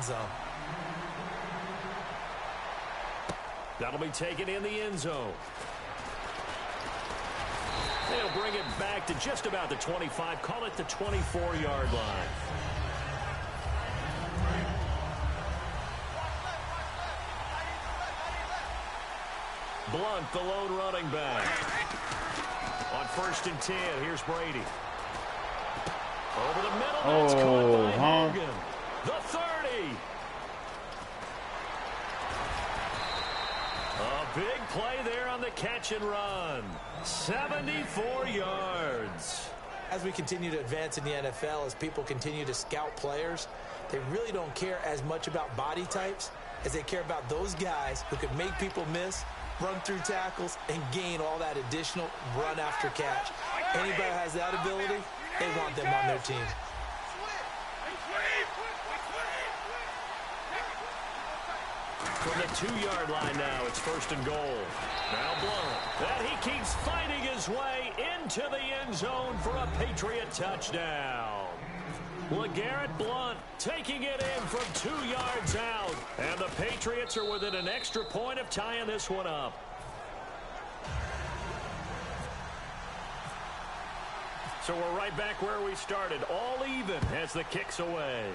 end zone. That'll be taken in the end zone. They'll bring it back to just about the 25. Call it the 24-yard line. Blunt, the lone running back. On 1st and 10, here's Brady. Over the middle, that's caught by Hogan. The 30. A big play there on the catch and run. 74 yards. As we continue to advance in the NFL, as people continue to scout players, they really don't care as much about body types as they care about those guys who can make people miss, run through tackles, and gain all that additional run after catch. Anybody who has that ability, they want them on their team. From the 2-yard line now, it's 1st and goal. Now Blunt. And he keeps fighting his way into the end zone for a Patriot touchdown. LeGarrette Blunt taking it in from 2 yards out. And the Patriots are within an extra point of tying this one up. So we're right back where we started, all even as the kick's away.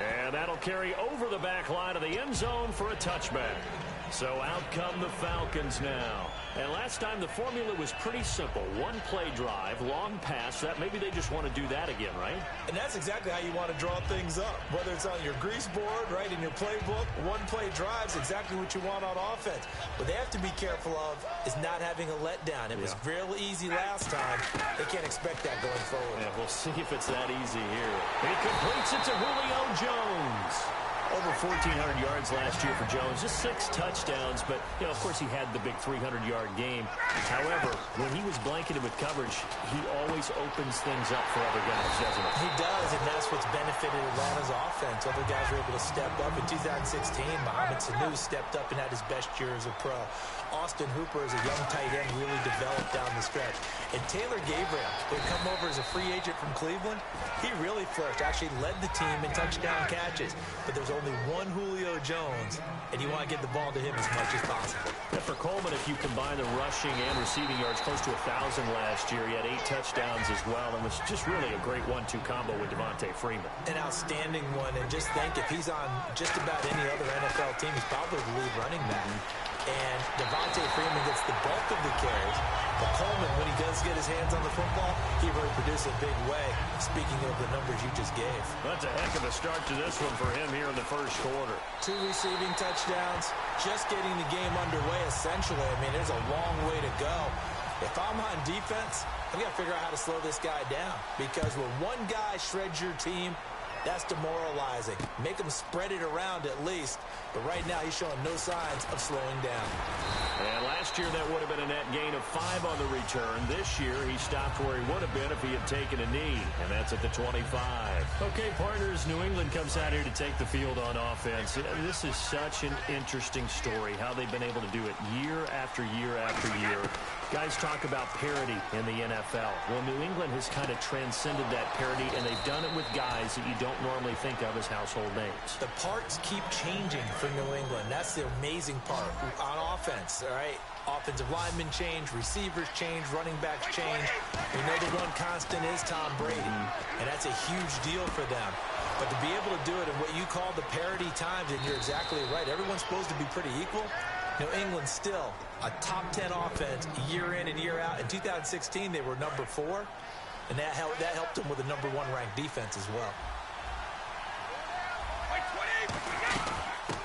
And that'll carry over the back line of the end zone for a touchback. So out come the Falcons now. And last time the formula was pretty simple. One play drive, long pass. That maybe they just want to do that again, right? And that's exactly how you want to draw things up. Whether it's on your grease board, right, in your playbook, one play drive's exactly what you want on offense. What they have to be careful of is not having a letdown. It was real easy last time. They can't expect that going forward. Yeah, we'll see if it's that easy here. He completes it to Julio Jones. Over 1,400 yards last year for Jones. Just 6 touchdowns, but, you know, of course he had the big 300-yard game. However, when he was blanketed with coverage, he always opens things up for other guys, doesn't he? He does, and that's what's benefited Atlanta's offense. Other guys were able to step up. In 2016, Mohamed Sanu stepped up and had his best year as a pro. Austin Hooper, as a young tight end, really developed down the stretch. And Taylor Gabriel, who had come over as a free agent from Cleveland, he really flourished, actually led the team in touchdown catches. But there's only one Julio Jones, and you want to get the ball to him as much as possible. And for Coleman, if you combine the rushing and receiving yards, close to 1,000 last year. He had 8 touchdowns as well, and was just really a great 1-2 combo with Devontae Freeman. An outstanding one, and just think, if he's on just about any other NFL team, he's probably the lead running back. And Devontae Freeman gets the bulk of the carries. But Coleman, when he does get his hands on the football, he really produces a big way. Speaking of the numbers you just gave. That's a heck of a start to this one for him here in the first quarter. 2 receiving touchdowns, just getting the game underway essentially. I mean, there's a long way to go. If I'm on defense, I've got to figure out how to slow this guy down. Because when one guy shreds your team, that's demoralizing. Make him spread it around at least. But right now, he's showing no signs of slowing down. And last year, that would have been a net gain of 5 on the return. This year, he stopped where he would have been if he had taken a knee, and that's at the 25. Okay, partners, New England comes out here to take the field on offense. This is such an interesting story, how they've been able to do it year after year after year. Guys talk about parity in the NFL. Well, New England has kind of transcended that parity, and they've done it with guys that you don't normally think of as household names. The parts keep changing for New England. That's the amazing part on offense, all right? Offensive linemen change, receivers change, running backs change. We know the one constant is Tom Brady, and that's a huge deal for them. But to be able to do it in what you call the parity times, and you're exactly right, everyone's supposed to be pretty equal. New England still a top 10 offense year in and year out. In 2016, they were number 4, and that helped them with a number 1 ranked defense as well.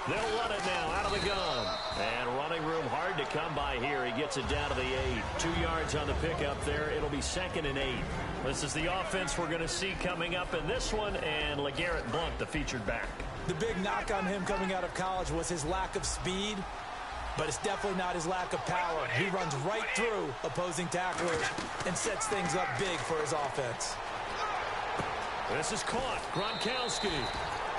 They'll run it now out of the gun. And running room hard to come by here. He gets it down to the 8. 2 yards on the pickup there. It'll be 2nd and 8. This is the offense we're going to see coming up in this one. And LeGarrette Blunt, the featured back. The big knock on him coming out of college was his lack of speed. But it's definitely not his lack of power. He runs right through opposing tacklers and sets things up big for his offense. This is caught. Gronkowski.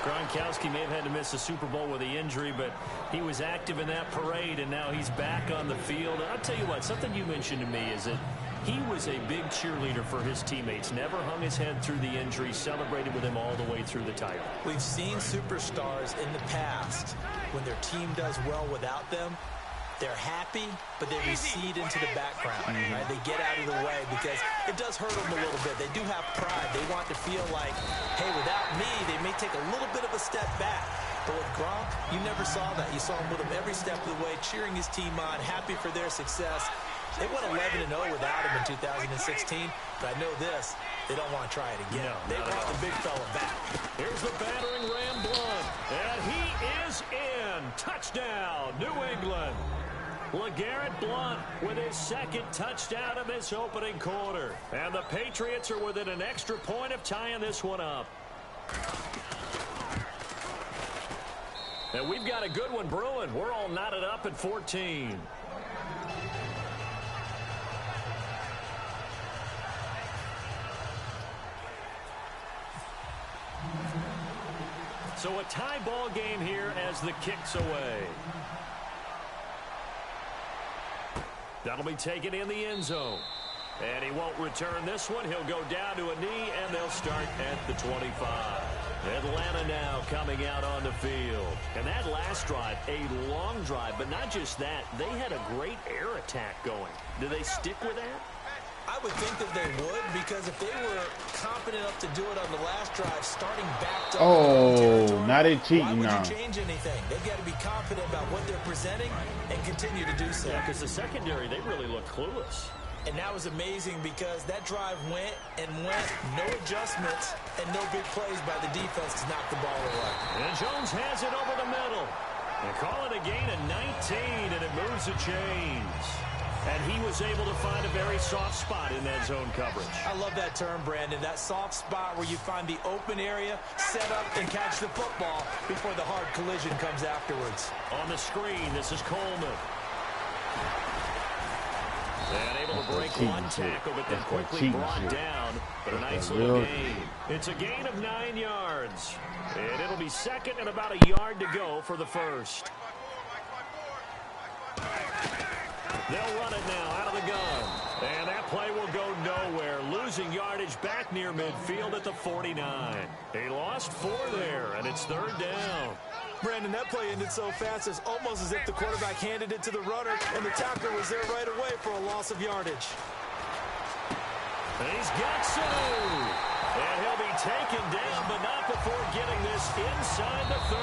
Gronkowski may have had to miss the Super Bowl with the injury, but he was active in that parade, and now he's back on the field. And I'll tell you what, something you mentioned to me is that He was a big cheerleader for his teammates. Never hung his head through the injury. Celebrated with him all the way through the title. We've seen superstars in the past, when their team does well without them, they're happy, but they recede into the background. Right? They get out of the way because it does hurt them a little bit. They do have pride. They want to feel like, hey, without me, they may take a little bit of a step back. But with Gronk, you never saw that. You saw him with him every step of the way, cheering his team on, happy for their success. They went 11-0 without him in 2016, but I know this, they don't want to try it again. No, they want the big fella back. Here's the battering ram Blunt, and he is in. Touchdown, New England. LeGarrette Blunt with his second touchdown of this opening quarter. And the Patriots are within an extra point of tying this one up. And we've got a good one brewing. We're all knotted up at 14. So a tie ball game here as the kick's away. That'll be taken in the end zone. And he won't return this one. He'll go down to a knee, and they'll start at the 25. Atlanta now coming out on the field. And that last drive, a long drive, but not just that. They had a great air attack going. Do they stick with that? I would think that they would, because if they were confident enough to do it on the last drive, starting back to now they cheating now. Why would you change anything? They've got to be confident about what they're presenting and continue to do so. Yeah, because the secondary, they really look clueless. And that was amazing because that drive went, no adjustments, and no big plays by the defense to knock the ball away. And Jones has it over the middle. They call it a gain of 19, and it moves the chains. And he was able to find a very soft spot in that zone coverage. I love that term, Brandon. That soft spot where you find the open area, set up, and catch the football before the hard collision comes afterwards. On the screen, this is Coleman. And able to break one tackle, but then quickly brought down. But a nice little gain. It's a gain of 9 yards. And it'll be second and about a yard to go for the first. They'll run it now out of the gun. And that play will go nowhere. Losing yardage back near midfield at the 49. They lost 4 there, and it's third down. Brandon, that play ended so fast, it's almost as if the quarterback handed it to the runner, and the tackler was there right away for a loss of yardage. And he's got some. And he'll be taken down, but not before getting this inside the 30.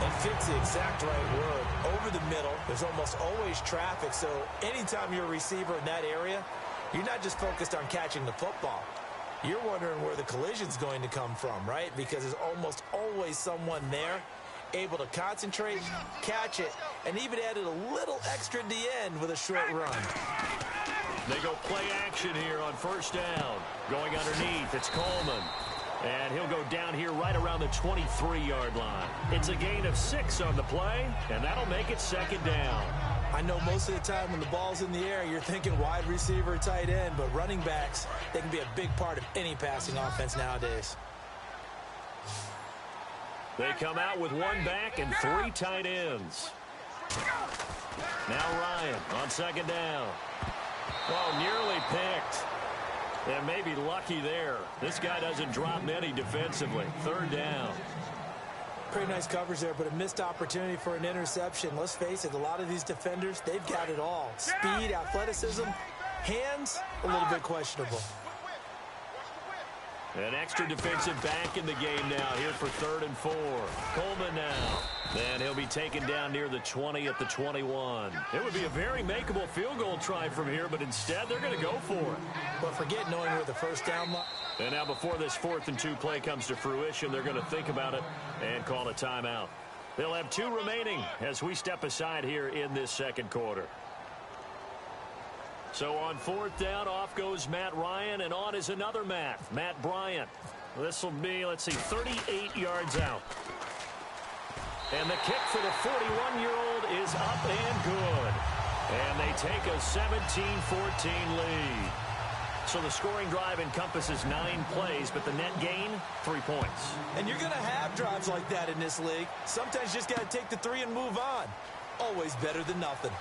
And fits the exact right word. Over the middle, there's almost always traffic, so anytime you're a receiver in that area, you're not just focused on catching the football. You're wondering where the collision's going to come from, right? Because there's almost always someone there able to concentrate, catch it, and even added a little extra at the end with a short run. They go play action here on first down. Going underneath, it's Coleman. And he'll go down here right around the 23-yard line. It's a gain of 6 on the play, and that'll make it second down. I know most of the time when the ball's in the air, you're thinking wide receiver, tight end, but running backs, they can be a big part of any passing offense nowadays. They come out with 1 back and 3 tight ends. Now Ryan on second down. Oh, nearly picked. And maybe lucky there. This guy doesn't drop many defensively. Third down. Pretty nice coverage there, but a missed opportunity for an interception. Let's face it, a lot of these defenders, they've got it all. Speed, athleticism, hands, a little bit questionable. An extra defensive back in the game now here for 3rd and 4. Coleman now. And he'll be taken down near the 20 at the 21. It would be a very makeable field goal try from here, but instead they're going to go for it. But forget knowing where the first down line. And now before this 4th and 2 play comes to fruition, they're going to think about it and call a timeout. They'll have 2 remaining as we step aside here in this second quarter. So on 4th down, off goes Matt Ryan, and on is another Matt Bryant. This will be, 38 yards out. And the kick for the 41-year-old is up and good. And they take a 17-14 lead. So the scoring drive encompasses 9 plays, but the net gain, 3 points. And you're going to have drives like that in this league. Sometimes you just got to take the 3 and move on. Always better than nothing.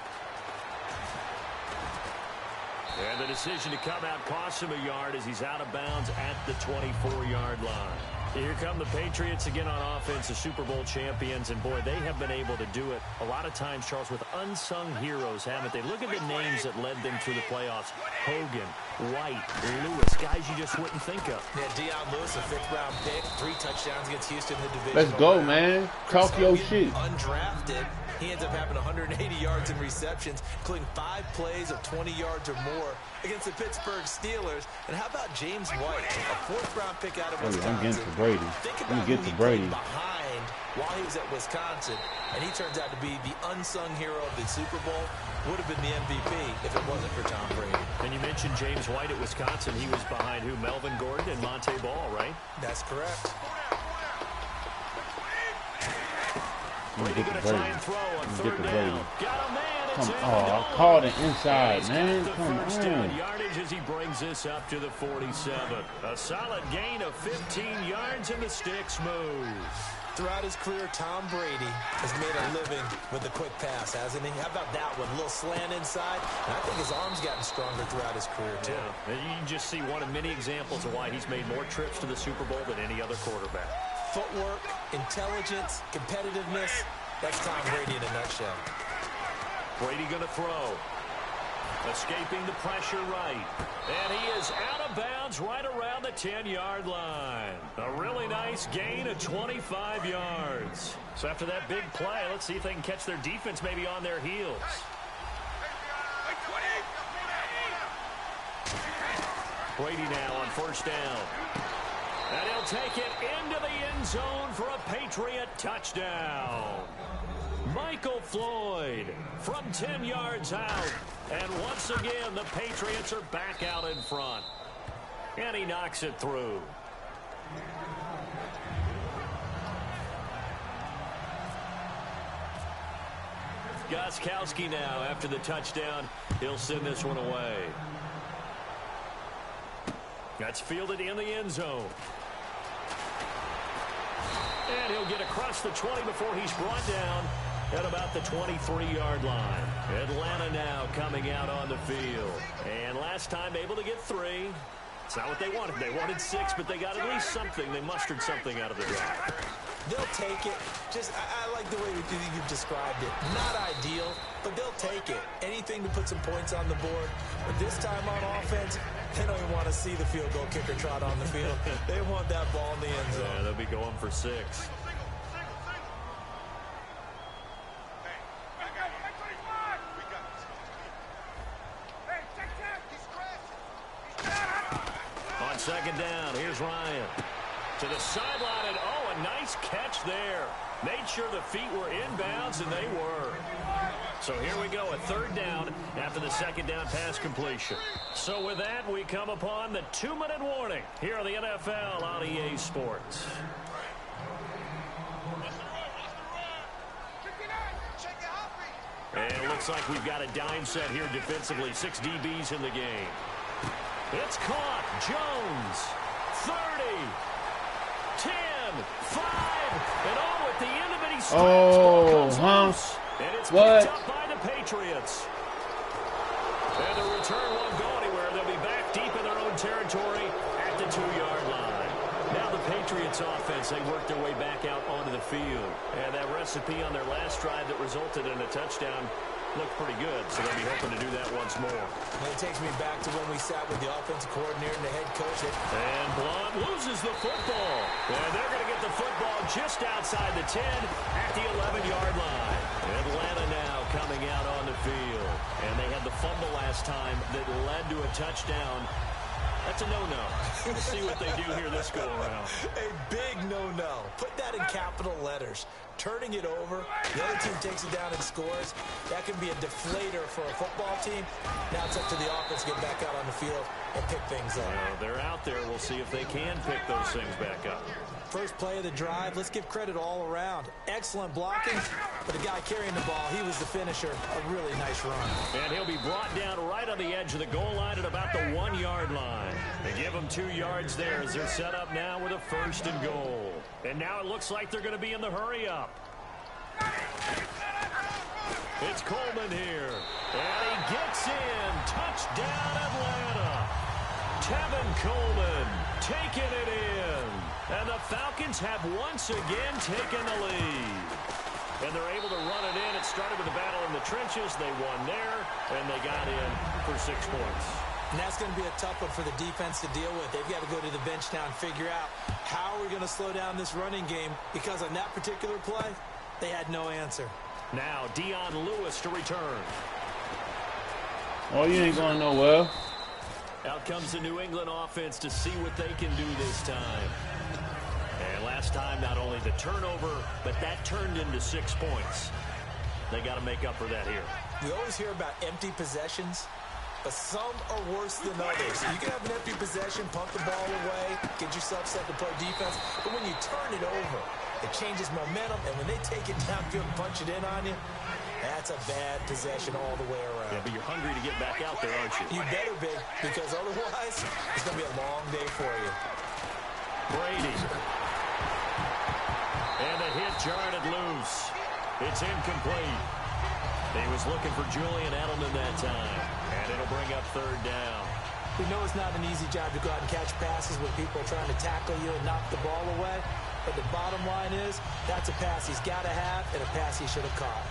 And the decision to come out costs him a yard as he's out of bounds at the 24-yard line. Here come the Patriots again on offense, the Super Bowl champions, and boy, they have been able to do it a lot of times, Charles, with unsung heroes, haven't they? Look at the names that led them to the playoffs. Hogan, White, Lewis, guys you just wouldn't think of. Yeah, Deion Lewis, a 5th-round pick, 3 touchdowns against Houston in the division. Let's go, man. Talk your shit. Undrafted. He ends up having 180 yards in receptions, including 5 plays of 20 yards or more against the Pittsburgh Steelers. And how about James White, a 4th-round pick out of Wisconsin? I'm getting to Brady. Let me get to Brady. Behind while he was at Wisconsin, and he turns out to be the unsung hero of the Super Bowl. Would have been the MVP if it wasn't for Tom Brady. And you mentioned James White at Wisconsin. He was behind who? Melvin Gordon and Monte Ball, right? That's correct. Brady going to try and throw on 3rd down. Got a man. It's I called it inside, man. Come on. Yardage as he brings this up to the 47. A solid gain of 15 yards and the sticks move. Throughout his career, Tom Brady has made a living with the quick pass, hasn't he? How about that one? A little slant inside. And I think his arm's gotten stronger throughout his career, too. Yeah. You can just see one of many examples of why he's made more trips to the Super Bowl than any other quarterback. Footwork, intelligence, competitiveness. That's Tom Brady in a nutshell. Brady going to throw. Escaping the pressure right. And he is out of bounds right around the 10-yard line. A really nice gain of 25 yards. So after that big play, let's see if they can catch their defense maybe on their heels. Brady now on 1st down. And he'll take it into the end zone for a Patriot touchdown. Michael Floyd from 10 yards out. And once again, the Patriots are back out in front. And he knocks it through. Gostkowski now after the touchdown. He'll send this one away. That's fielded in the end zone. And he'll get across the 20 before he's brought down at about the 23-yard line. Atlanta now coming out on the field. And last time able to get 3. It's not what they wanted. They wanted 6, but they got at least something. They mustered something out of the drive. They'll take it. Just, I like the way you've described it. Not ideal, but they'll take it. Anything to put some points on the board. But this time on offense, they don't even want to see the field goal kicker trot on the field. They want that ball in the end zone. Yeah, they'll be going for 6. On 2nd down, here's Ryan. To the sideline, and oh, a nice catch there. Made sure the feet were inbounds, and they were. So here we go, a 3rd down after the 2nd down pass completion. So with that, we come upon the 2-minute warning here on the NFL on EA Sports. And it looks like we've got a dime set here defensively. 6 DBs in the game. It's caught. Jones, 30, 10, 5, and oh, at the end of it, he strikes. And it's picked up by the Patriots. And the return won't go anywhere. They'll be back deep in their own territory at the 2-yard line. Now the Patriots offense, they worked their way back out onto the field. And that recipe on their last drive that resulted in a touchdown looked pretty good, so they'll be hoping to do that once more. And it takes me back to when we sat with the offensive coordinator and the head coach. And Blount loses the football. And they're going to get the football just outside the 10 at the 11-yard line. Atlanta now coming out on the field. And they had the fumble last time that led to a touchdown. That's a no-no. We'll see what they do here this go-around. A big no-no. Put that in capital letters. Turning it over, the other team takes it down and scores. That can be a deflator for a football team. Now it's up to the offense to get back out on the field and pick things up. They're out there. We'll see if they can pick those things back up. First play of the drive, let's give credit all around. Excellent blocking, but the guy carrying the ball, he was the finisher. A really nice run. And he'll be brought down right on the edge of the goal line at about the 1-yard line. They give him 2 yards there as they're set up now with a 1st and goal. And now it looks like they're going to be in the hurry-up. It's Coleman here. And he gets in. Touchdown, Atlanta. Tevin Coleman taking it in. And the Falcons have once again taken the lead. And they're able to run it in. It started with a battle in the trenches. They won there, and they got in for 6 points. And that's going to be a tough one for the defense to deal with. They've got to go to the bench now and figure out how we're going to slow down this running game, because on that particular play, they had no answer. Now, Dion Lewis to return. Oh, you ain't going nowhere. Out comes the New England offense to see what they can do this time. And last time, not only the turnover, but that turned into 6 points. They got to make up for that here. We always hear about empty possessions, but some are worse than others. You can have an empty possession, punt the ball away, get yourself set to play defense, but when you turn it over, it changes momentum, and when they take it downfield and punch it in on you, that's a bad possession all the way around. Yeah, but you're hungry to get back out there, aren't you? You better be, because otherwise, it's going to be a long day for you. Brady. And the hit jarred it loose. It's incomplete. He was looking for Julian Edelman that time. And it'll bring up 3rd down. We know it's not an easy job to go out and catch passes when people are trying to tackle you and knock the ball away. But the bottom line is, that's a pass he's got to have and a pass he should have caught.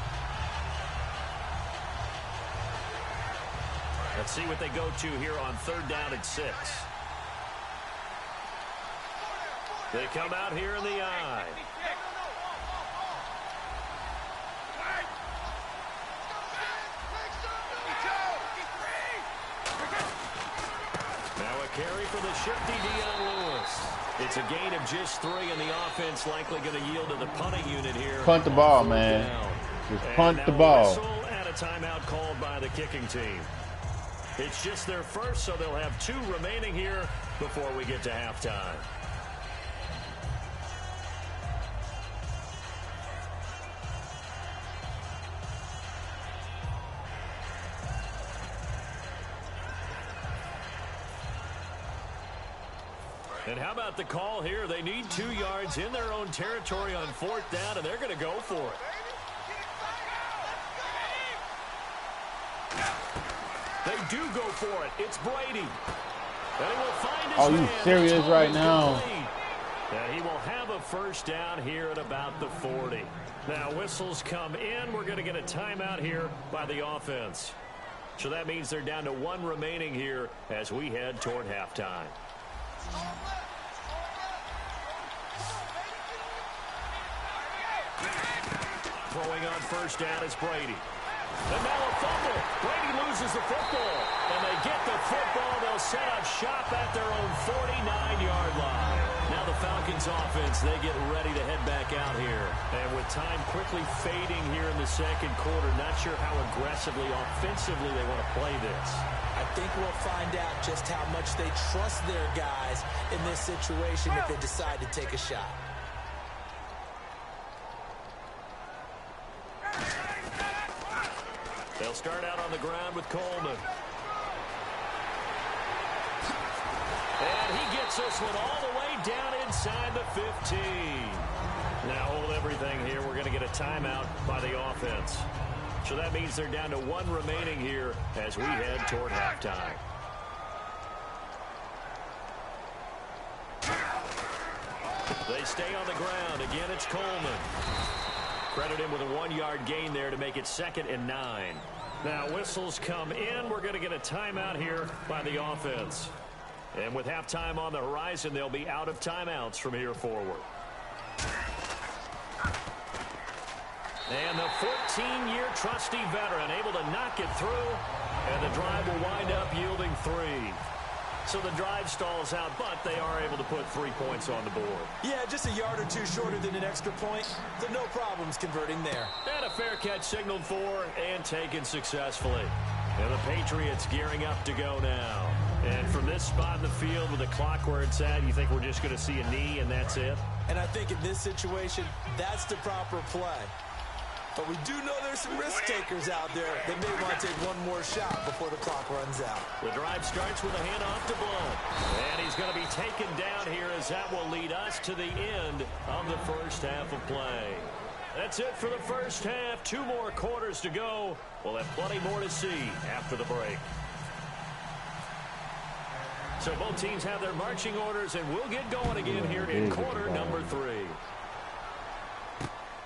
Let's see what they go to here on 3rd down and 6. They come out here in the eye. Now a carry for the shifty Dion Lewis. It's a gain of just 3, and the offense likely going to yield to the punting unit here. Punt the ball, man. Just punt the ball. And a timeout called by the kicking team. It's just their first, so they'll have 2 remaining here before we get to halftime. And how about the call here? They need 2 yards in their own territory on 4th down, and they're going to go for it. They do go for it. It's Brady. And he will find his Are you man. serious right now? And he will have a 1st down here at about the 40. Now whistles come in. We're going to get a timeout here by the offense. So that means they're down to 1 remaining here as we head toward halftime. Throwing on 1st down is Brady. And now a fumble. Brady loses the football. And they get the football. They'll set up shop at their own 49-yard line. Now the Falcons offense, they get ready to head back out here. And with time quickly fading here in the 2nd quarter, not sure how aggressively, offensively they want to play this. I think we'll find out just how much they trust their guys in this situation if they decide to take a shot. They'll start out on the ground with Coleman. And he gets this one all the way down inside the 15. Now hold everything here. We're going to get a timeout by the offense. So that means they're down to 1 remaining here as we head toward halftime. They stay on the ground. Again, it's Coleman. Credit him with a 1-yard gain there to make it 2nd and 9. Now whistles come in. We're going to get a timeout here by the offense. And with halftime on the horizon, they'll be out of timeouts from here forward. And the 14-year trusty veteran able to knock it through. And the drive will wind up yielding 3. So the drive stalls out, but they are able to put 3 points on the board. Yeah, just a yard or 2 shorter than an extra point. So no problems converting there. And a fair catch signaled for and taken successfully. And the Patriots gearing up to go now. And from this spot in the field with the clock where it's at, you think we're just going to see a knee and that's it? And I think in this situation, that's the proper play. But we do know there's some risk takers out there that may want to take 1 more shot before the clock runs out. The drive starts with a handoff to Blount. And he's going to be taken down here as that will lead us to the end of the 1st half of play. That's it for the first half. 2 more quarters to go. We'll have plenty more to see after the break. So both teams have their marching orders, and we'll get going again here in quarter number 3.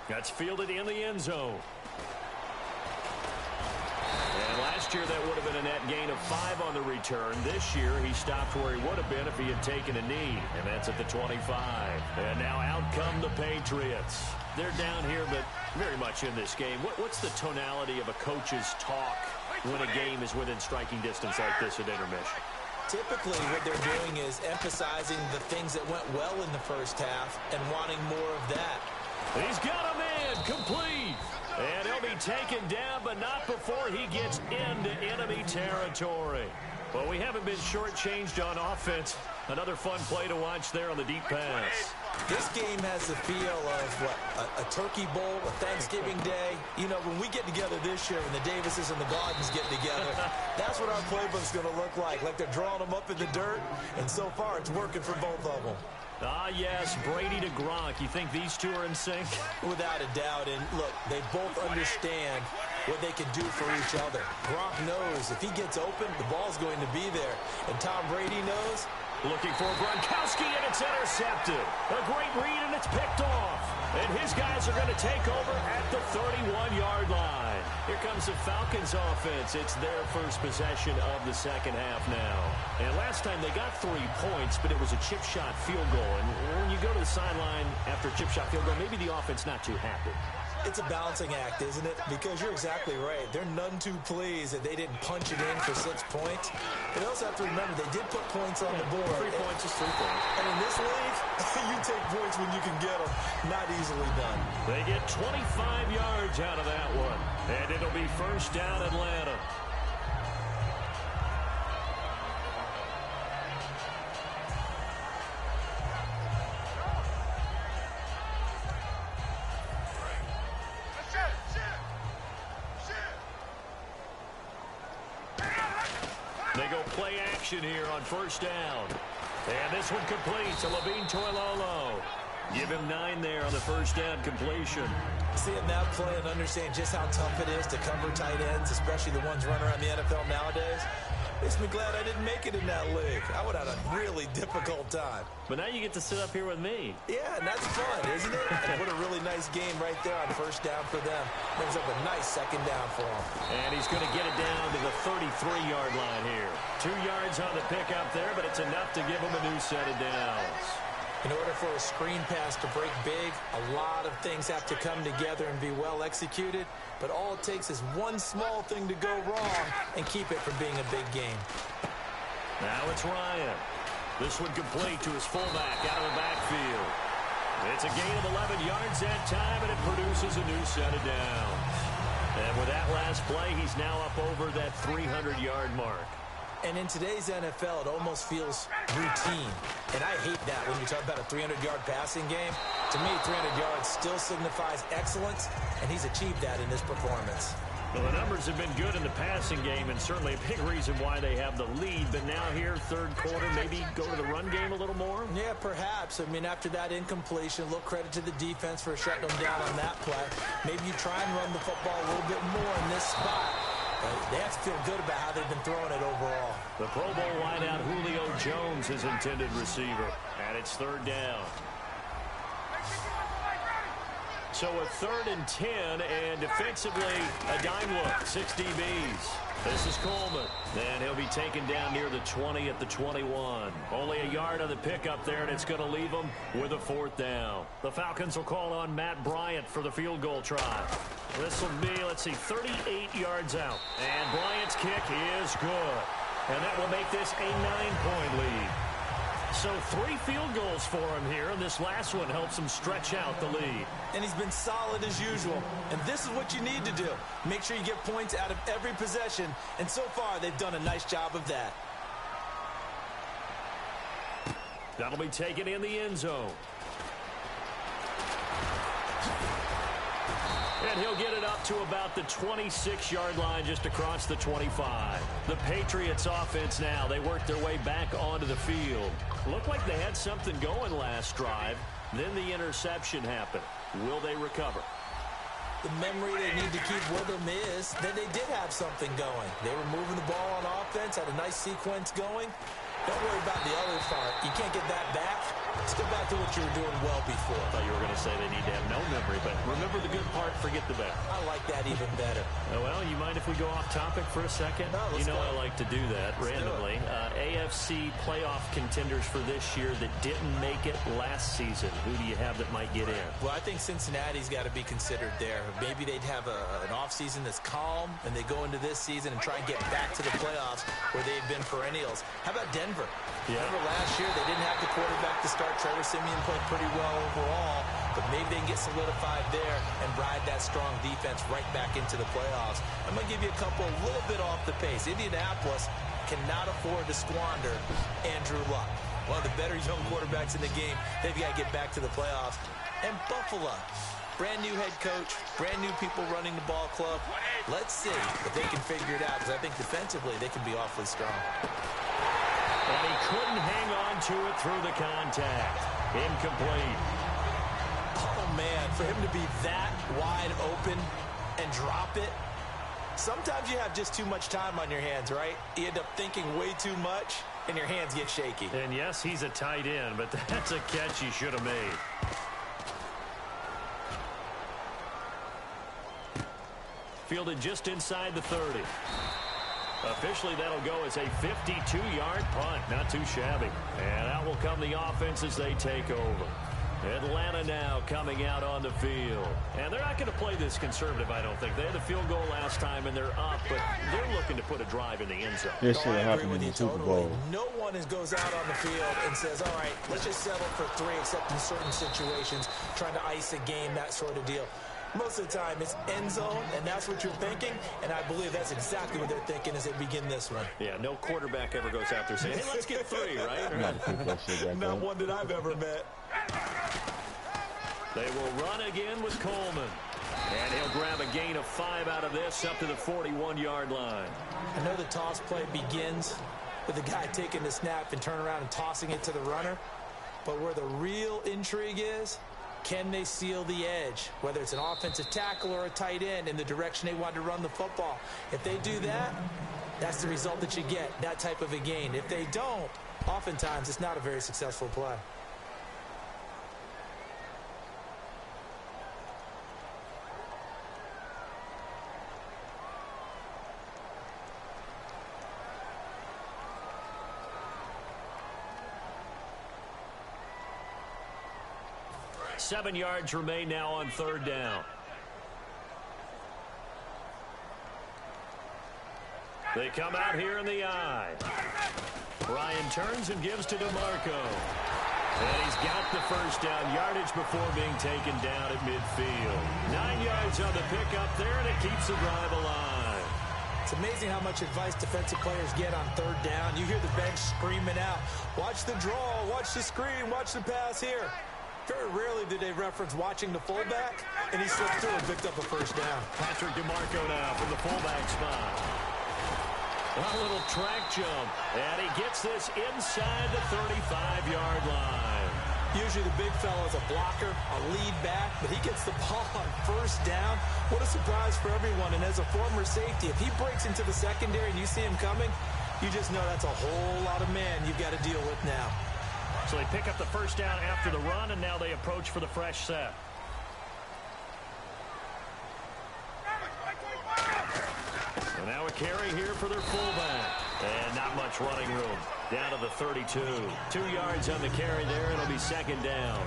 That's fielded in the end zone. And last year that would have been a net gain of 5 on the return. This year he stopped where he would have been if he had taken a knee, and that's at the 25. And now out come the Patriots. They're down here, but very much in this game. What's the tonality of a coach's talk when a game is within striking distance like this at intermission? Typically, what they're doing is emphasizing the things that went well in the first half and wanting more of that. He's got a man complete. And he'll be taken down, but not before he gets into enemy territory. Well, we haven't been shortchanged on offense. Another fun play to watch there on the deep pass. This game has the feel of, a Turkey Bowl, a Thanksgiving Day. You know, when we get together this year, when the Davises and the Gardens get together, that's what our playbook's going to look like they're drawing them up in the dirt, and so far it's working for both of them. Ah, yes, Brady to Gronk. You think these two are in sync? Without a doubt, and look, they both understand what they can do for each other. Gronk knows if he gets open, the ball's going to be there, and Tom Brady knows. Looking for Gronkowski, and it's intercepted. A great read, and it's picked off. And his guys are going to take over at the 31-yard line. Here comes the Falcons offense. It's their first possession of the second half now. And last time they got 3 points, but it was a chip shot field goal. And when you go to the sideline after a chip shot field goal, maybe the offense not too happy. It's a balancing act, isn't it? Because you're exactly right. They're none too pleased that they didn't punch it in for 6 points. But you also have to remember they did put points on the board. 3 points is 3 points. And in this league, you take points when you can get them. Not easily done. They get 25 yards out of that one. And it'll be first down Atlanta. They go play action here on first down. And this one completes to Levine Toilolo. Give him 9 there on the first down completion. Seeing that play and understand just how tough it is to cover tight ends, especially the ones running around the NFL nowadays, makes me glad I didn't make it in that league. I would have had a really difficult time. But now you get to sit up here with me. Yeah, and that's fun, isn't it? And what a really nice game right there on first down for them. Brings up a nice second down for him. And he's going to get it down to the 33-yard line here. 2 yards on the pickup there, but it's enough to give him a new set of downs. In order for a screen pass to break big, a lot of things have to come together and be well executed. But all it takes is one small thing to go wrong and keep it from being a big game. Now it's Ryan. This one complete to his fullback out of the backfield. It's a gain of 11 yards that time, and it produces a new set of downs. And with that last play, he's now up over that 300-yard mark. And in today's NFL, it almost feels routine. And I hate that when you talk about a 300-yard passing game. To me, 300 yards still signifies excellence, and he's achieved that in this performance. Well, the numbers have been good in the passing game, and certainly a big reason why they have the lead. But now here, third quarter, maybe go to the run game a little more? Yeah, perhaps. I mean, after that incompletion, a little credit to the defense for shutting them down on that play. Maybe you try and run the football a little bit more in this spot. They have to feel good about how they've been throwing it overall. The Pro Bowl wideout Julio Jones is intended receiver. And it's third down. So a 3rd and 10, and defensively, a dime look, 6 DBs. This is Coleman, and he'll be taken down near the 20 at the 21. Only a yard on the pickup there, and it's going to leave him with a 4th down. The Falcons will call on Matt Bryant for the field goal try. This will be, let's see, 38 yards out. And Bryant's kick is good. And that will make this a 9-point lead. So 3 field goals for him here, and this last one helps him stretch out the lead. And he's been solid as usual. And this is what you need to do. Make sure you get points out of every possession. And so far, they've done a nice job of that. That'll be taken in the end zone. And he'll get it up to about the 26-yard line just across the 25. The Patriots offense now, they work their way back onto the field. Looked like they had something going last drive. Then the interception happened. Will they recover? the memory they need to keep with them is that they did have something going. They were moving the ball on offense, had a nice sequence going. Don't worry about the other part. You can't get that back. Let's go back to what you were doing well before. I thought you were going to say they need to have no memory, but remember the good part, forget the bad. I like that even better. Well, you mind if we go off topic for a second? No, let's go. I like to do that randomly. AFC playoff contenders for this year that didn't make it last season. Who do you have that might get in? Well, I think Cincinnati's got to be considered there. Maybe they'd have an offseason that's calm, and they go into this season and try and get back to the playoffs where they've been perennials. How about Denver? Yeah. Remember last year, they didn't have the quarterback to start. Trevor Siemian played pretty well overall, but maybe they can get solidified there and ride that strong defense right back into the playoffs. I'm going to give you a couple a little bit off the pace. Indianapolis cannot afford to squander Andrew Luck, one of the better young quarterbacks in the game. They've got to get back to the playoffs. And Buffalo, brand new head coach, brand new people running the ball club. Let's see if they can figure it out, because I think defensively they can be awfully strong. And he couldn't hang on to it through the contact. Incomplete. Oh, man, for him to be that wide open and drop it. Sometimes you have just too much time on your hands, right? You end up thinking way too much, and your hands get shaky. And, yes, he's a tight end, but that's a catch he should have made. Fielded just inside the 30. Officially, that'll go as a 52-yard punt. Not too shabby. And out will come the offense as they take over. Atlanta now coming out on the field. And they're not going to play this conservative, I don't think. They had the field goal last time, and they're up, but they're looking to put a drive in the end zone. This should have happened in the Super Bowl. No one goes out on the field and says, all right, let's just settle for 3, except in certain situations, trying to ice a game, that sort of deal. Most of the time, it's end zone, and that's what you're thinking, and I believe that's exactly what they're thinking as they begin this one. Yeah, no quarterback ever goes out there saying, hey, let's get 3, right? Not one that I've ever met. They will run again with Coleman. And he'll grab a gain of 5 out of this up to the 41-yard line. I know the toss play begins with the guy taking the snap and turning around and tossing it to the runner, but where the real intrigue is, can they seal the edge, whether it's an offensive tackle or a tight end, in the direction they want to run the football? If they do that, that's the result that you get, that type of a gain. If they don't, oftentimes it's not a very successful play. Seven yards remain now on 3rd down. They come out here in the eye. Ryan turns and gives to DeMarco. And he's got the first down yardage before being taken down at midfield. 9 yards on the pickup there, and it keeps the drive alive. It's amazing how much advice defensive players get on 3rd down. You hear the bench screaming out, watch the draw, watch the screen, watch the pass here. Very rarely do they reference watching the fullback, and he slipped through and picked up a first down. Patrick DeMarco now from the fullback spot. A little track jump, and he gets this inside the 35-yard line. Usually the big fella is a blocker, a lead back, but he gets the ball on 1st down. What a surprise for everyone, and as a former safety, if he breaks into the secondary and you see him coming, you just know that's a whole lot of men you've got to deal with now. So they pick up the first down after the run, and now they approach for the fresh set. So now a carry here for their fullback. And not much running room. Down to the 32. 2 yards on the carry there. It'll be 2nd down.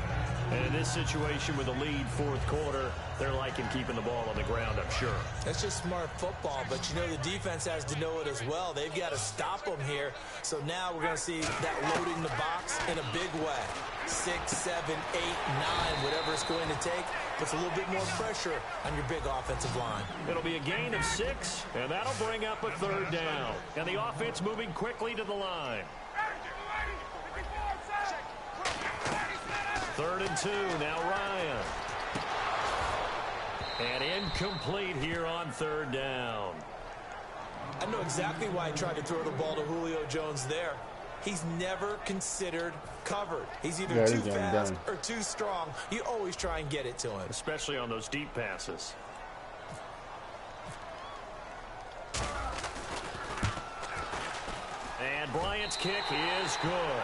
And in this situation with a lead 4th quarter, they're liking keeping the ball on the ground, I'm sure. That's just smart football, but you know the defense has to know it as well. They've got to stop them here. So now we're going to see that loading the box in a big way. 6, 7, 8, 9, whatever it's going to take, puts a little bit more pressure on your big offensive line. It'll be a gain of 6, and that'll bring up a 3rd down. And the offense moving quickly to the line. 3rd and 2, now Ryan. And incomplete here on 3rd down. I know exactly why he tried to throw the ball to Julio Jones there. He's never considered covered. He's either too fast or too strong. You always try and get it to him. Especially on those deep passes. And Bryant's kick is good.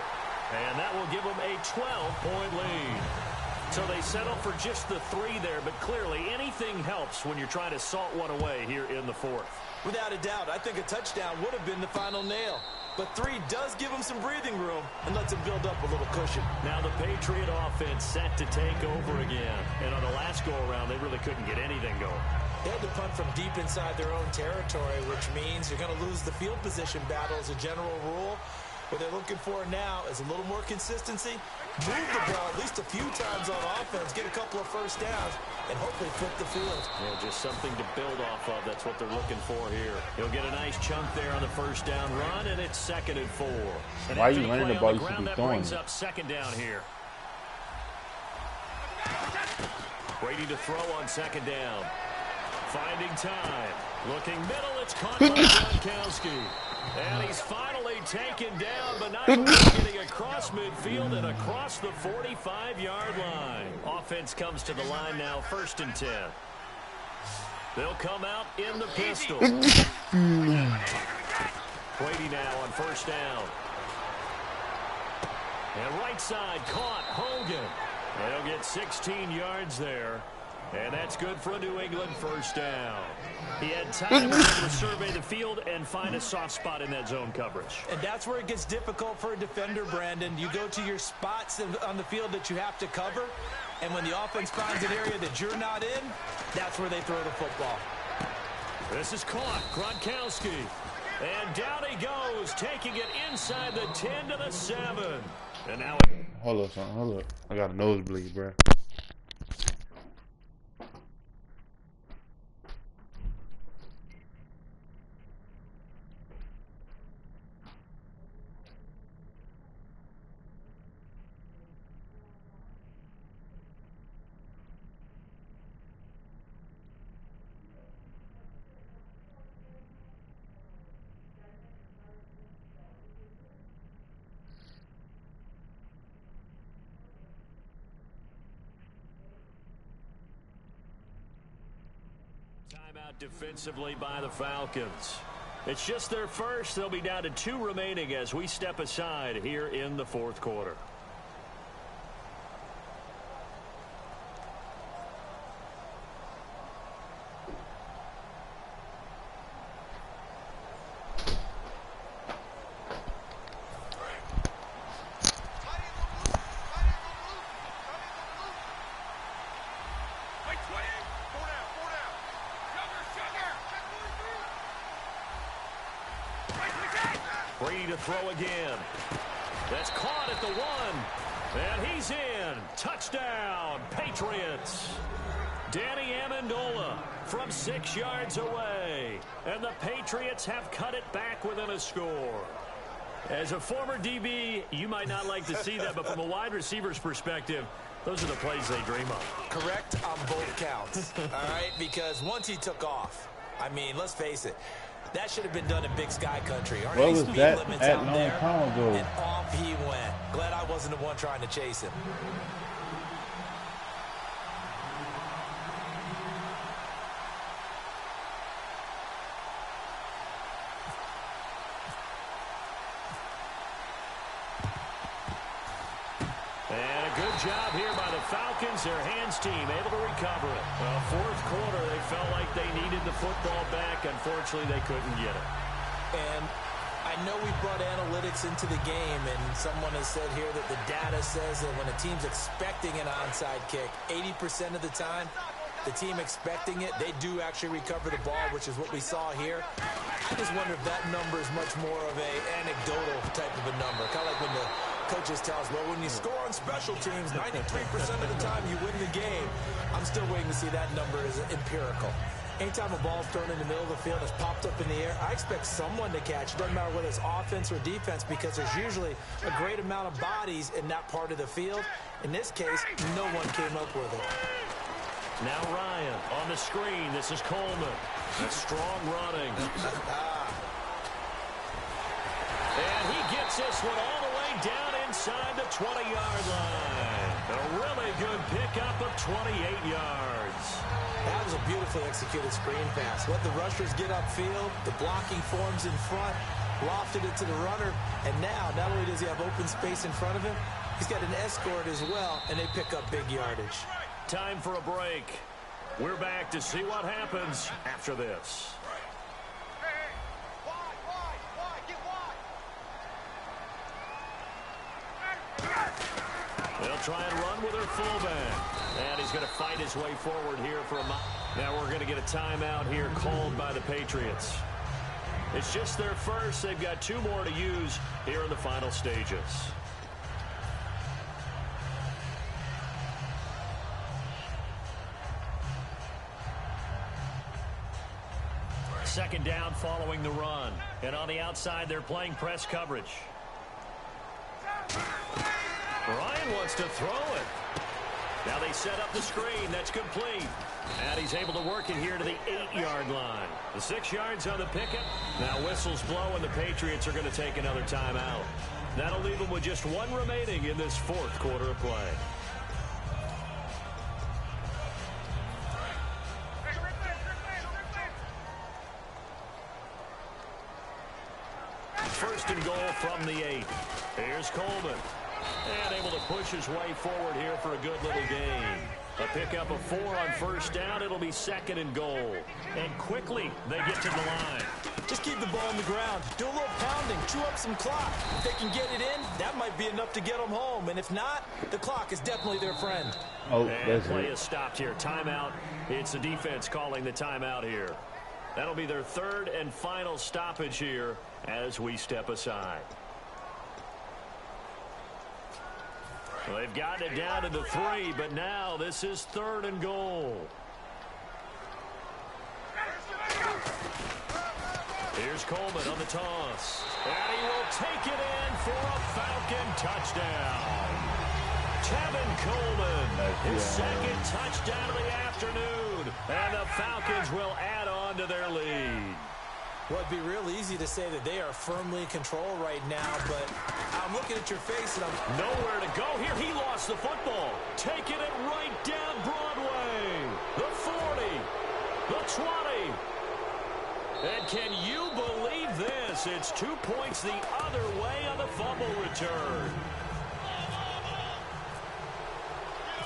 And that will give them a 12-point lead. So they settle for just the 3 there, but clearly anything helps when you're trying to salt one away here in the 4th. Without a doubt, I think a touchdown would have been the final nail. But 3 does give them some breathing room and lets them build up a little cushion. Now the Patriot offense set to take over again. And on the last go-around, they really couldn't get anything going. They had to punt from deep inside their own territory, which means you're going to lose the field position battle as a general rule. What they're looking for now is a little more consistency. Move the ball at least a few times on offense, get a couple of first downs, and hopefully flip the field. Yeah, just something to build off of. That's what they're looking for here. He'll get a nice chunk there on the first down run, and it's 2nd and 4. And why are you running the ball? You should be that throwing brings it. up 2nd down here. Waiting to throw on 2nd down. Finding time. Looking middle. It's caught by Gronkowski. And he's finally taken down, but not getting across midfield and across the 45-yard line. Offense comes to the line now, 1st and 10. They'll come out in the pistol. Brady now on 1st down. And right side caught, Hogan. They'll get 16 yards there. And that's good for a New England 1st down. He had time to survey the field and find a soft spot in that zone coverage. And that's where it gets difficult for a defender, Brandon. You go to your spots on the field that you have to cover, and when the offense finds an area that you're not in, that's where they throw the football. This is caught, Gronkowski. And down he goes, taking it inside the 10 to the 7. And now... Hold up, son. Hold up. I got a nosebleed, bro. Timeout defensively by the Falcons. It's just their first. They'll be down to 2 remaining as we step aside here in the 4th quarter. Brady to throw again. That's caught at the 1. And he's in. Touchdown, Patriots. Danny Amendola from 6 yards away. And the Patriots have cut it back within a score. As a former DB, you might not like to see that, but from a wide receiver's perspective, those are the plays they dream of. Correct on both counts, all right? Because once he took off, I mean, let's face it, that should have been done in Big Sky Country. Aren't What any was speed that limits at out long there? time ago? And off he went. Glad I wasn't the one trying to chase him. And a good job here by the Falcons. Their hands team able to recover it. Well, 4th quarter, they felt like they needed the football back. Unfortunately, they couldn't get it. And I know we brought analytics into the game, and someone has said here that the data says that when a team's expecting an onside kick, 80% of the time, the team expecting it, they do actually recover the ball, which is what we saw here. I just wonder if that number is much more of a anecdotal type of a number. Kind of like when the coaches tell us, well, when you score on special teams, 93% of the time you win the game. I'm still waiting to see that number is empirical. Anytime a ball's thrown in the middle of the field, it's popped up in the air, I expect someone to catch. It doesn't matter whether it's offense or defense, because there's usually a great amount of bodies in that part of the field. In this case, no one came up with it. Now Ryan on the screen. This is Coleman. That's strong running. And he gets this one all the way down inside the 20-yard line. A really good pickup of 28 yards. That was a beautifully executed screen pass. Let the rushers get upfield. The blocking forms in front. lofted it to the runner, and now not only does he have open space in front of him, he's got an escort as well, and they pick up big yardage. Time for a break. We're back to see what happens after this. They'll try and run with their fullback. And he's going to fight his way forward here for a moment. Now we're going to get a timeout here called by the Patriots. It's just their first. They've got 2 more to use here in the final stages. Second down following the run. And on the outside, they're playing press coverage. Ryan wants to throw it. Now they set up the screen. That's complete. And he's able to work it here to the 8-yard line. The 6 yards on the pickup. Now whistles blow, and the Patriots are going to take another timeout. That'll leave them with just 1 remaining in this 4th quarter of play. First and goal from the 8. Here's Coleman. And able to push his way forward here for a good little gain. A pickup of 4 on first down. It'll be 2nd and goal. And quickly they get to the line. Just keep the ball on the ground. Do a little pounding. Chew up some clock. If they can get it in, that might be enough to get them home. And if not, the clock is definitely their friend. Oh, and play is stopped here. Timeout. It's the defense calling the timeout here. That'll be their 3rd and final stoppage here as we step aside. Well, they've gotten it down to the 3, but now this is 3rd and goal. Here's Coleman on the toss. And he will take it in for a Falcon touchdown. Tevin Coleman, his 2nd touchdown of the afternoon. And the Falcons will add on to their lead. Well, it'd be real easy to say that they are firmly in control right now, but I'm looking at your face and I'm... Nowhere to go here. He lost the football. Taking it right down Broadway. The 40. The 20. And can you believe this? It's 2 points the other way on the fumble return.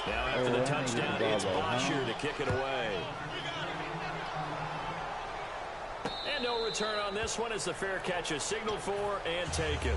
Now after the touchdown, it's Bosher to kick it away. And no return on this one as the fair catch is signaled for and taken.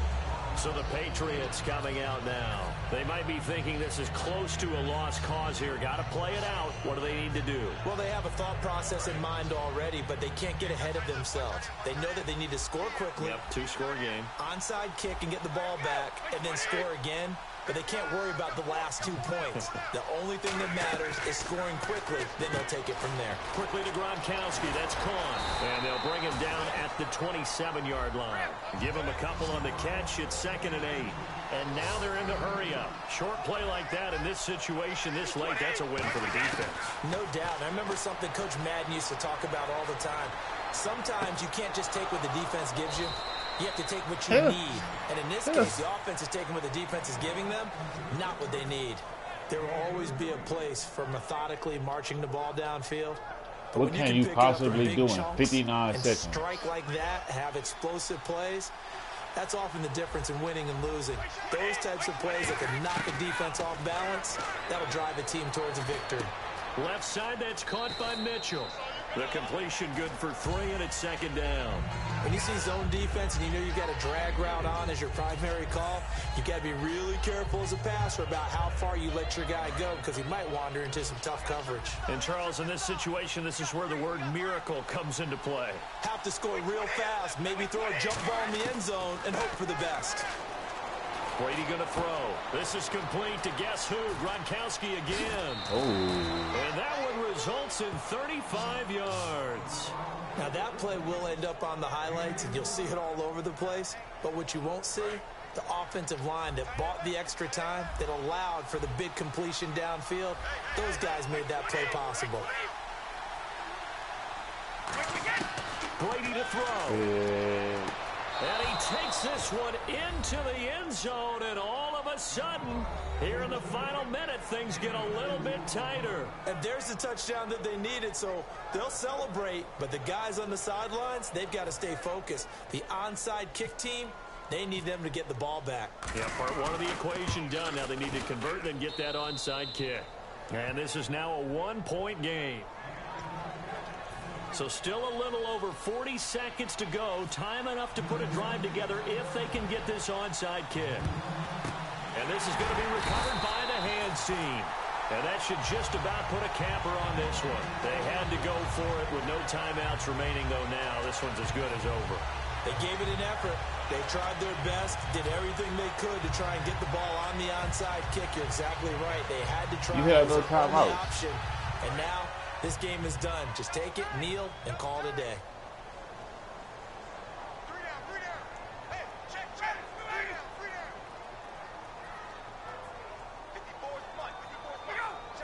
So the Patriots coming out now. They might be thinking this is close to a lost cause here. Got to play it out. What do they need to do? Well, they have a thought process in mind already, but they can't get ahead of themselves. They know that they need to score quickly. Yep, 2-score game. Onside kick and get the ball back and then score again. But they can't worry about the last 2 points. The only thing that matters is scoring quickly. Then they'll take it from there. Quickly to Gronkowski. That's caught. And they'll bring him down at the 27-yard line. Give him a couple on the catch. It's 2nd and 8. And now they're in the hurry up. Short play like that in this situation this late, that's a win for the defense. No doubt. And I remember something Coach Madden used to talk about all the time. Sometimes you can't just take what the defense gives you. You have to take what you need. And in this case, the offense is taking what the defense is giving them, not what they need. There will always be a place for methodically marching the ball downfield. But what can you possibly do in 59 and seconds? Strike like that, have explosive plays, that's often the difference in winning and losing. Those types of plays that can knock a defense off balance, that'll drive a team towards a victory. Left side, that's caught by Mitchell. The completion good for 3, and it's 2nd down. When you see zone defense and you know you've got a drag route on as your primary call, you've got to be really careful as a passer about how far you let your guy go because he might wander into some tough coverage. And, Charles, in this situation, this is where the word miracle comes into play. Have to score real fast, maybe throw a jump ball in the end zone and hope for the best. Brady going to throw. This is complete to guess who? Gronkowski again. Oh. And that one results in 35 yards. Now that play will end up on the highlights and you'll see it all over the place. But what you won't see, the offensive line that bought the extra time, that allowed for the big completion downfield, those guys made that play possible. Brady to throw. And he takes this one into the end zone, and all of a sudden, here in the final minute, things get a little bit tighter. And there's the touchdown that they needed, so they'll celebrate. But the guys on the sidelines, they've got to stay focused. The onside kick team, they need them to get the ball back. Yeah, part one of the equation done. Now they need to convert and get that onside kick. And this is now a one-point game. So still a little over 40 seconds to go. Time enough to put a drive together if they can get this onside kick. And this is going to be recovered by the hands team. And that should just about put a capper on this one. They had to go for it with no timeouts remaining, though, now. This one's as good as over. They gave it an effort. They tried their best, did everything they could to try and get the ball on the onside kick. You're exactly right. They had to try. You have no timeout. And now this game is done. Just take it, kneel, and call it a day.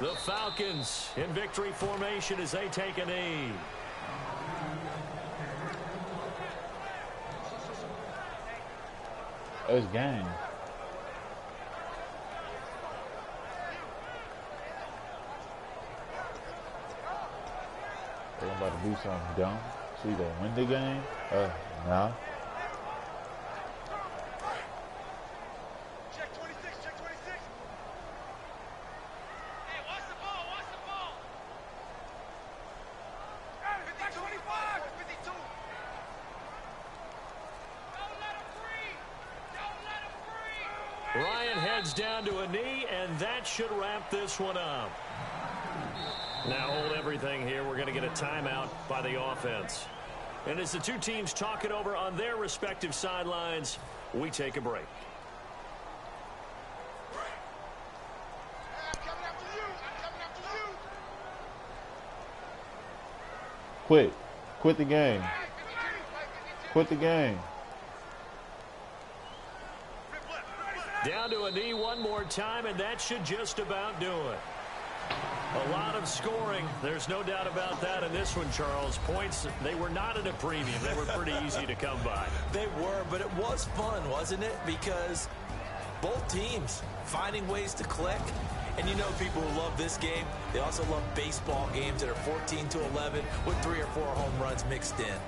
The Falcons in victory formation as they take a knee. It's game. They're about to do something dumb. So you gonna win the game? Nah. Check 26, check 26. Hey, watch the ball, watch the ball. 50, 25, 52. Don't let him free. Don't let him free. Ryan heads down to a knee, and that should wrap this one up. Now hold everything here. We're going to get a timeout by the offense. And as the two teams talk it over on their respective sidelines, we take a break. I'm coming after you. I'm coming after you. Quit the game. Quit the game. Down to a knee one more time, and that should just about do it. A lot of scoring. There's no doubt about that in this one, Charles. Points, they were not at a premium. They were pretty easy to come by. They were, but it was fun, wasn't it? Because both teams finding ways to click. And you know people who love this game, they also love baseball games that are 14-11 with 3 or 4 home runs mixed in.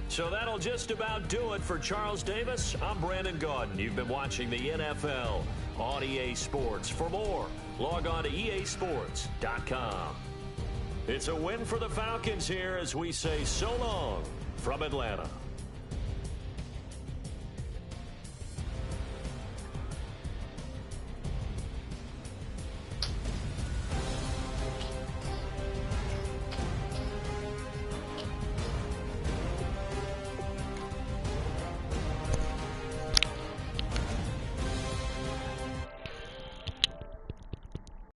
So that'll just about do it for Charles Davis. I'm Brandon Gaudin. You've been watching the NFL on EA Sports. For more, log on to easports.com. It's a win for the Falcons here as we say so long from Atlanta.